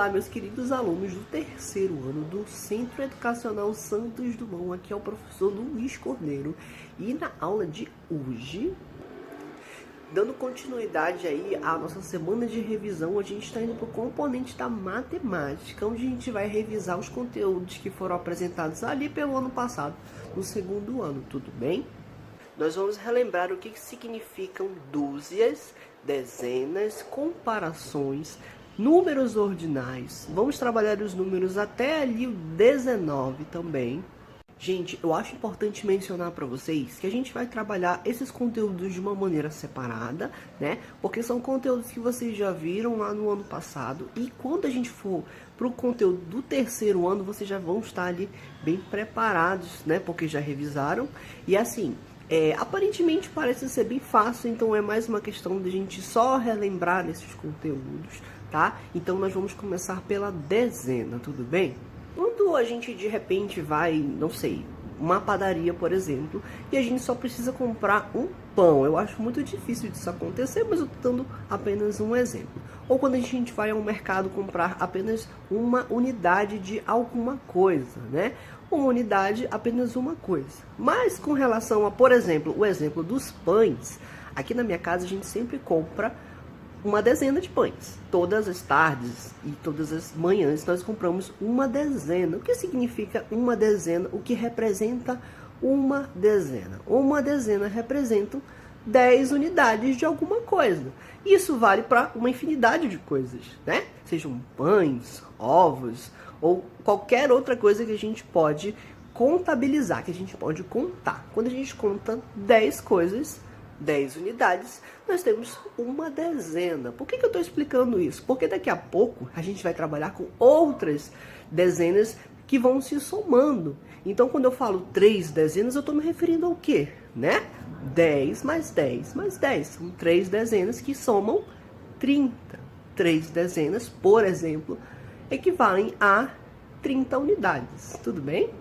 Olá, meus queridos alunos do terceiro ano do Centro Educacional Santos Dumont. Aqui é o professor Luiz Cordeiro. E na aula de hoje, dando continuidade aí à nossa semana de revisão, a gente está indo para o componente da matemática, onde a gente vai revisar os conteúdos que foram apresentados ali pelo ano passado, no segundo ano, tudo bem? Nós vamos relembrar o que significam dúzias, dezenas, comparações, números ordinais. Vamos trabalhar os números até ali o 19 também. Gente, eu acho importante mencionar para vocês que a gente vai trabalhar esses conteúdos de uma maneira separada, né? Porque são conteúdos que vocês já viram lá no ano passado. E quando a gente for para o conteúdo do terceiro ano, vocês já vão estar ali bem preparados, né? Porque já revisaram. E assim, aparentemente parece ser bem fácil, então é mais uma questão de a gente só relembrar esses conteúdos, tá? Então nós vamos começar pela dezena, tudo bem? Quando a gente de repente vai, não sei, uma padaria, por exemplo, e a gente só precisa comprar um pão. Eu acho muito difícil disso acontecer, mas eu estou dando apenas um exemplo. Ou quando a gente vai ao mercado comprar apenas uma unidade de alguma coisa, né? Uma unidade, apenas uma coisa. Mas com relação a, por exemplo, o exemplo dos pães, aqui na minha casa a gente sempre compra uma dezena de pães. Todas as tardes e todas as manhãs nós compramos uma dezena. O que significa uma dezena? O que representa uma dezena? Uma dezena representa 10 unidades de alguma coisa. Isso vale para uma infinidade de coisas, né? Sejam pães, ovos ou qualquer outra coisa que a gente pode contabilizar, que a gente pode contar. Quando a gente conta 10 coisas, 10 unidades, nós temos uma dezena. Por que eu estou explicando isso? Porque daqui a pouco a gente vai trabalhar com outras dezenas que vão se somando. Então, quando eu falo 3 dezenas, eu estou me referindo ao quê? Né? 10 mais 10 mais 10. São 3 dezenas que somam 30. 3 dezenas, por exemplo, equivalem a 30 unidades. Tudo bem?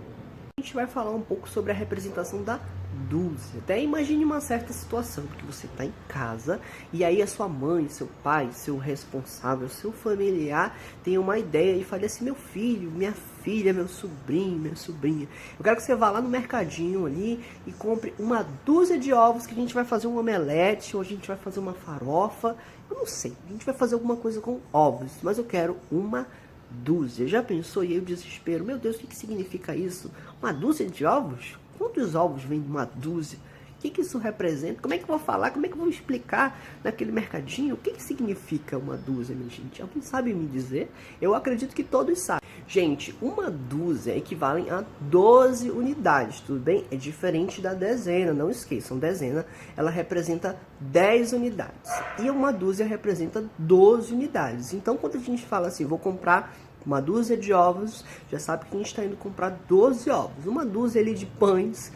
A gente vai falar um pouco sobre a representação da dúzia. Até imagine uma certa situação que você está em casa e aí a sua mãe, seu pai, seu responsável, seu familiar tem uma ideia e fala assim: meu filho, minha filha, meu sobrinho, minha sobrinha, eu quero que você vá lá no mercadinho ali e compre uma dúzia de ovos que a gente vai fazer um omelete ou a gente vai fazer uma farofa. Eu não sei, a gente vai fazer alguma coisa com ovos, mas eu quero uma dúzia. Já pensou? E aí o desespero: meu Deus, o que significa isso? Uma dúzia de ovos? Quantos ovos vem de uma dúzia? O que isso representa? Como é que eu vou falar? Como é que eu vou explicar naquele mercadinho? O que significa uma dúzia, minha gente? Alguém sabe me dizer? Eu acredito que todos sabem. Gente, uma dúzia equivale a 12 unidades, tudo bem? É diferente da dezena, não esqueçam. Dezena, ela representa 10 unidades. E uma dúzia representa 12 unidades. Então, quando a gente fala assim, vou comprar uma dúzia de ovos, já sabe que a gente está indo comprar 12 ovos. Uma dúzia ali de pães,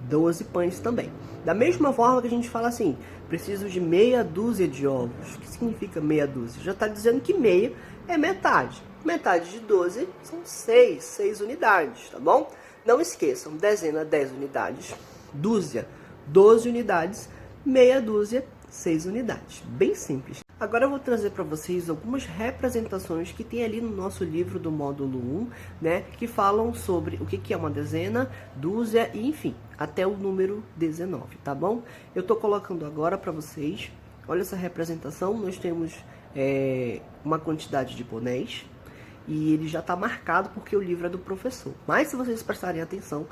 12 pães também. Da mesma forma que a gente fala assim, preciso de meia dúzia de ovos. O que significa meia dúzia? Já está dizendo que meia é metade. Metade de 12 são 6 unidades, tá bom? Não esqueçam, dezena, 10 unidades. Dúzia, 12 unidades. Meia dúzia, 6 unidades. Bem simples. Agora eu vou trazer para vocês algumas representações que tem ali no nosso livro do módulo 1, né, que falam sobre o que é uma dezena, dúzia e, enfim, até o número 19, tá bom? Eu tô colocando agora para vocês, olha essa representação, nós temos uma quantidade de bonés e ele já está marcado porque o livro é do professor. Mas se vocês prestarem atenção,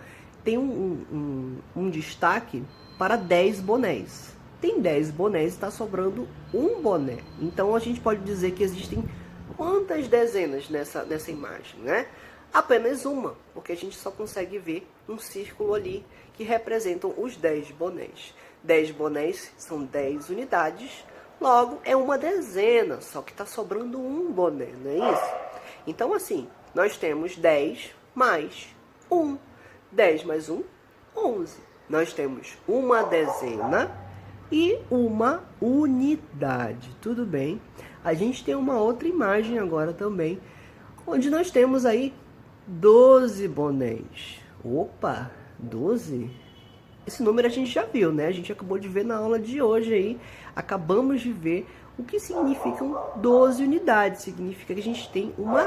tem um destaque para 10 bonés. Tem 10 bonés e está sobrando um boné. Então a gente pode dizer que existem quantas dezenas nessa imagem, né? Apenas uma, porque a gente só consegue ver um círculo ali que representam os 10 bonés. 10 bonés são 10 unidades, logo é uma dezena, só que está sobrando um boné, não é isso? Então assim, nós temos 10 mais 1. 10 mais 1, 11. Nós temos uma dezena e uma unidade, tudo bem? A gente tem uma outra imagem agora também, onde nós temos aí 12 bonés. Opa, 12? esse número a gente já viu, né? A gente acabou de ver na aula de hoje aí, acabamos de ver o que significam 12 unidades. Significa que a gente tem uma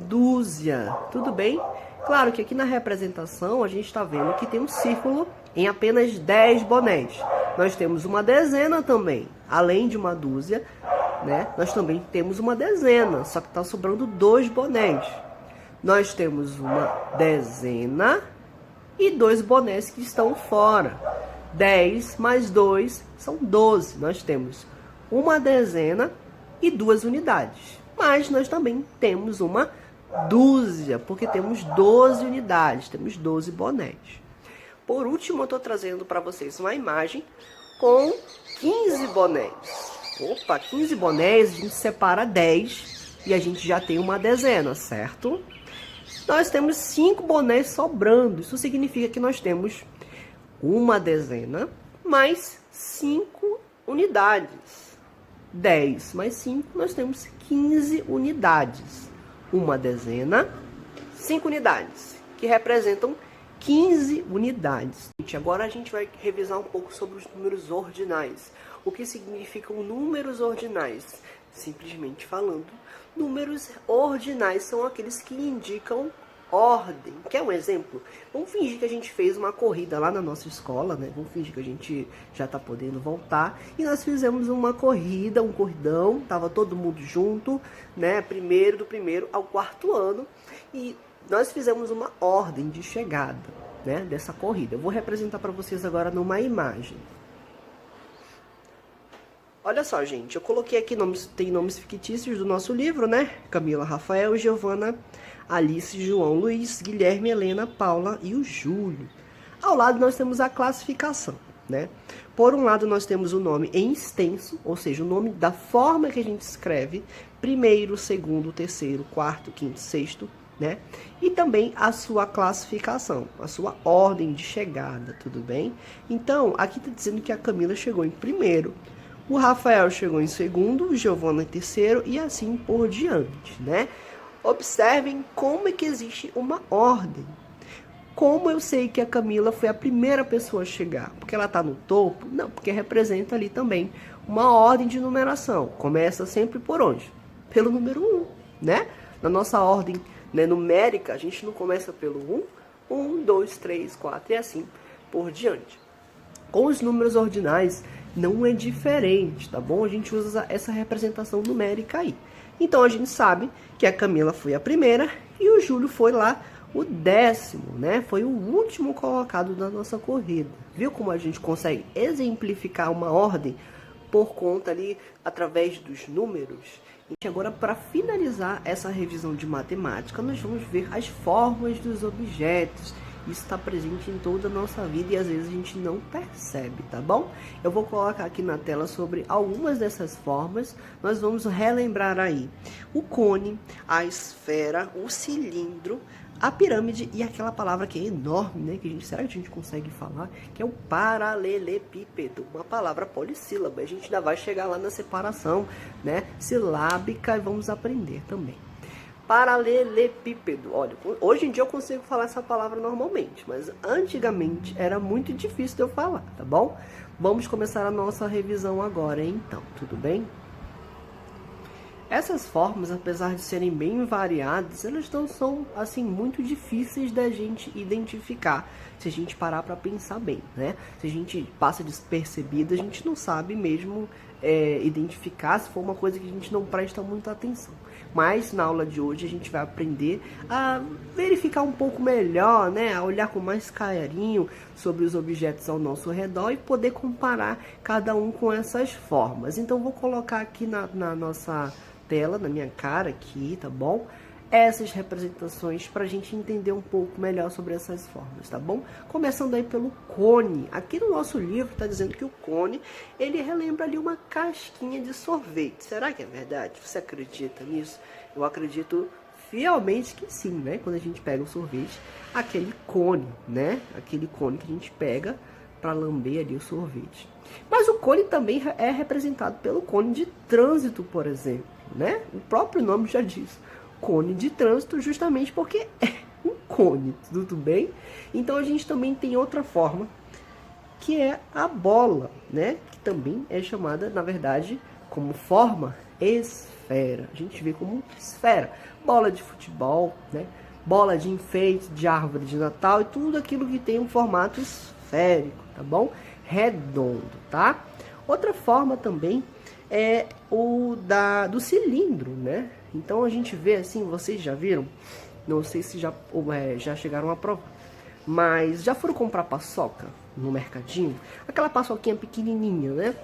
dúzia, tudo bem? Claro que aqui na representação a gente está vendo que tem um círculo em apenas 10 bonés. Nós temos uma dezena também, além de uma dúzia, né? Nós também temos uma dezena, só que está sobrando 2 bonés. Nós temos uma dezena e 2 bonés que estão fora. 10 mais 2 são 12. Nós temos uma dezena e 2 unidades. Mas nós também temos uma dúzia, porque temos 12 unidades, temos 12 bonés. Por último, eu estou trazendo para vocês uma imagem com 15 bonés. Opa, 15 bonés, a gente separa 10 e a gente já tem uma dezena, certo? Nós temos 5 bonés sobrando. Isso significa que nós temos uma dezena mais 5 unidades. 10 mais 5, nós temos 15 unidades. Uma dezena, 5 unidades, que representam 15 unidades. Agora a gente vai revisar um pouco sobre os números ordinais. O que significam números ordinais? Simplesmente falando, números ordinais são aqueles que indicam ordem. Quer um exemplo? Vamos fingir que a gente fez uma corrida lá na nossa escola, né? Vamos fingir que a gente já está podendo voltar. E nós fizemos uma corrida, um corridão. Tava todo mundo junto, né? Do primeiro ao quarto ano. E nós fizemos uma ordem de chegada, né? Dessa corrida. Eu vou representar para vocês agora numa imagem. Olha só, gente. Eu coloquei aqui tem nomes fictícios do nosso livro, né? Camila, Rafael, Giovana, Alice, João, Luiz, Guilherme, Helena, Paula e o Júlio. Ao lado nós temos a classificação, né? Por um lado nós temos o nome em extenso, ou seja, o nome da forma que a gente escreve, primeiro, segundo, terceiro, quarto, quinto, sexto, né? E também a sua classificação, a sua ordem de chegada, tudo bem? Então, aqui está dizendo que a Camila chegou em primeiro, o Rafael chegou em segundo, o Giovana em terceiro e assim por diante, né? Observem como é que existe uma ordem. Como eu sei que a Camila foi a primeira pessoa a chegar? Porque ela está no topo? Não, porque representa ali também uma ordem de numeração. Começa sempre por onde? Pelo número 1, né? Na nossa ordem, né, numérica, a gente não começa pelo 1, 1, 2, 3, 4 e assim por diante. Com os números ordinais não é diferente, tá bom? A gente usa essa representação numérica aí. Então a gente sabe que a Camila foi a primeira e o Júlio foi lá o 10º, né? Foi o último colocado da nossa corrida. Viu como a gente consegue exemplificar uma ordem por conta ali através dos números? E agora, para finalizar essa revisão de matemática, nós vamos ver as formas dos objetos. Isso está presente em toda a nossa vida e às vezes a gente não percebe, tá bom? Eu vou colocar aqui na tela sobre algumas dessas formas. Nós vamos relembrar aí o cone, a esfera, o cilindro, a pirâmide e aquela palavra que é enorme, né? Será que a gente consegue falar? Que é o paralelepípedo, uma palavra polissílaba. A gente ainda vai chegar lá na separação, né, silábica e vamos aprender também. Paralelepípedo. Olha, hoje em dia eu consigo falar essa palavra normalmente, mas antigamente era muito difícil de eu falar, tá bom? Vamos começar a nossa revisão agora, então, tudo bem? Essas formas, apesar de serem bem variadas, elas não são, assim, muito difíceis da gente identificar, se a gente parar para pensar bem, né? Se a gente passa despercebido, a gente não sabe mesmo identificar se for uma coisa que a gente não presta muita atenção. Mas na aula de hoje a gente vai aprender a verificar um pouco melhor, né? A olhar com mais carinho sobre os objetos ao nosso redor e poder comparar cada um com essas formas. Então vou colocar aqui na nossa tela, na minha cara aqui, tá bom? Essas representações para a gente entender um pouco melhor sobre essas formas, tá bom? Começando aí pelo cone. Aqui no nosso livro está dizendo que o cone, ele relembra ali uma casquinha de sorvete. Será que é verdade? Você acredita nisso? Eu acredito fielmente que sim, né? Quando a gente pega o sorvete, aquele cone, né? Aquele cone que a gente pega para lamber ali o sorvete. Mas o cone também é representado pelo cone de trânsito, por exemplo, né? O próprio nome já diz. Cone de trânsito, justamente porque é um cone, tudo bem? Então a gente também tem outra forma que é a bola, né? Que também é chamada, na verdade, como forma esfera. A gente vê como esfera. Bola de futebol, né? Bola de enfeite, de árvore de Natal e tudo aquilo que tem um formato esférico, tá bom? Redondo, tá? Outra forma também é o do cilindro, né? Então a gente vê assim, vocês já viram? Não sei se já chegaram a provar, mas já foram comprar paçoca no mercadinho? Aquela paçoquinha pequenininha, né?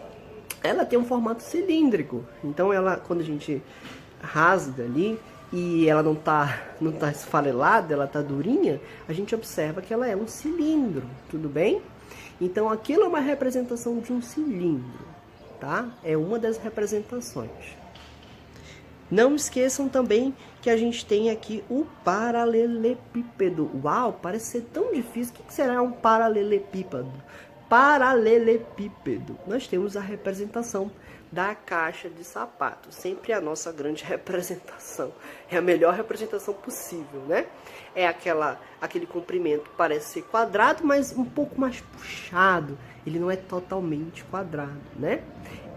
Ela tem um formato cilíndrico. Então ela, quando a gente rasga ali e ela não tá esfarelada, ela tá durinha, a gente observa que ela é um cilindro, tudo bem? Então aquilo é uma representação de um cilindro, tá? É uma das representações. Não esqueçam também que a gente tem aqui o paralelepípedo. Uau, parece ser tão difícil. O que será um paralelepípedo? Paralelepípedo. Nós temos a representação da caixa de sapato. Sempre a nossa grande representação. É a melhor representação possível, né? É aquele comprimento, parece ser quadrado, mas um pouco mais puxado. Ele não é totalmente quadrado, né?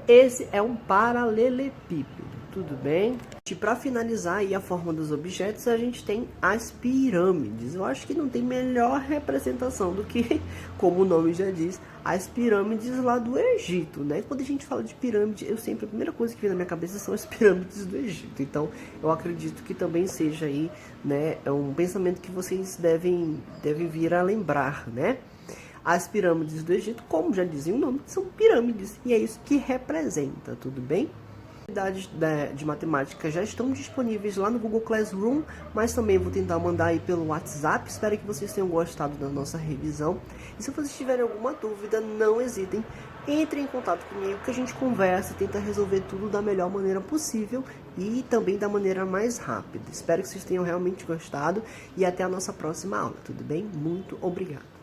Esse é um paralelepípedo, tudo bem? E para finalizar aí a forma dos objetos, a gente tem as pirâmides. Eu acho que não tem melhor representação do que, como o nome já diz, as pirâmides lá do Egito, né? Quando a gente fala de pirâmide, a primeira coisa que vem na minha cabeça são as pirâmides do Egito. Então, eu acredito que também seja aí, né, um pensamento que vocês devem vir a lembrar, né? As pirâmides do Egito, como já dizia o nome, são pirâmides, e é isso que representa, tudo bem? Atividades de matemática já estão disponíveis lá no Google Classroom, mas também vou tentar mandar aí pelo WhatsApp. Espero que vocês tenham gostado da nossa revisão. E se vocês tiverem alguma dúvida, não hesitem, entrem em contato comigo que a gente conversa e tenta resolver tudo da melhor maneira possível e também da maneira mais rápida. Espero que vocês tenham realmente gostado e até a nossa próxima aula, tudo bem? Muito obrigado!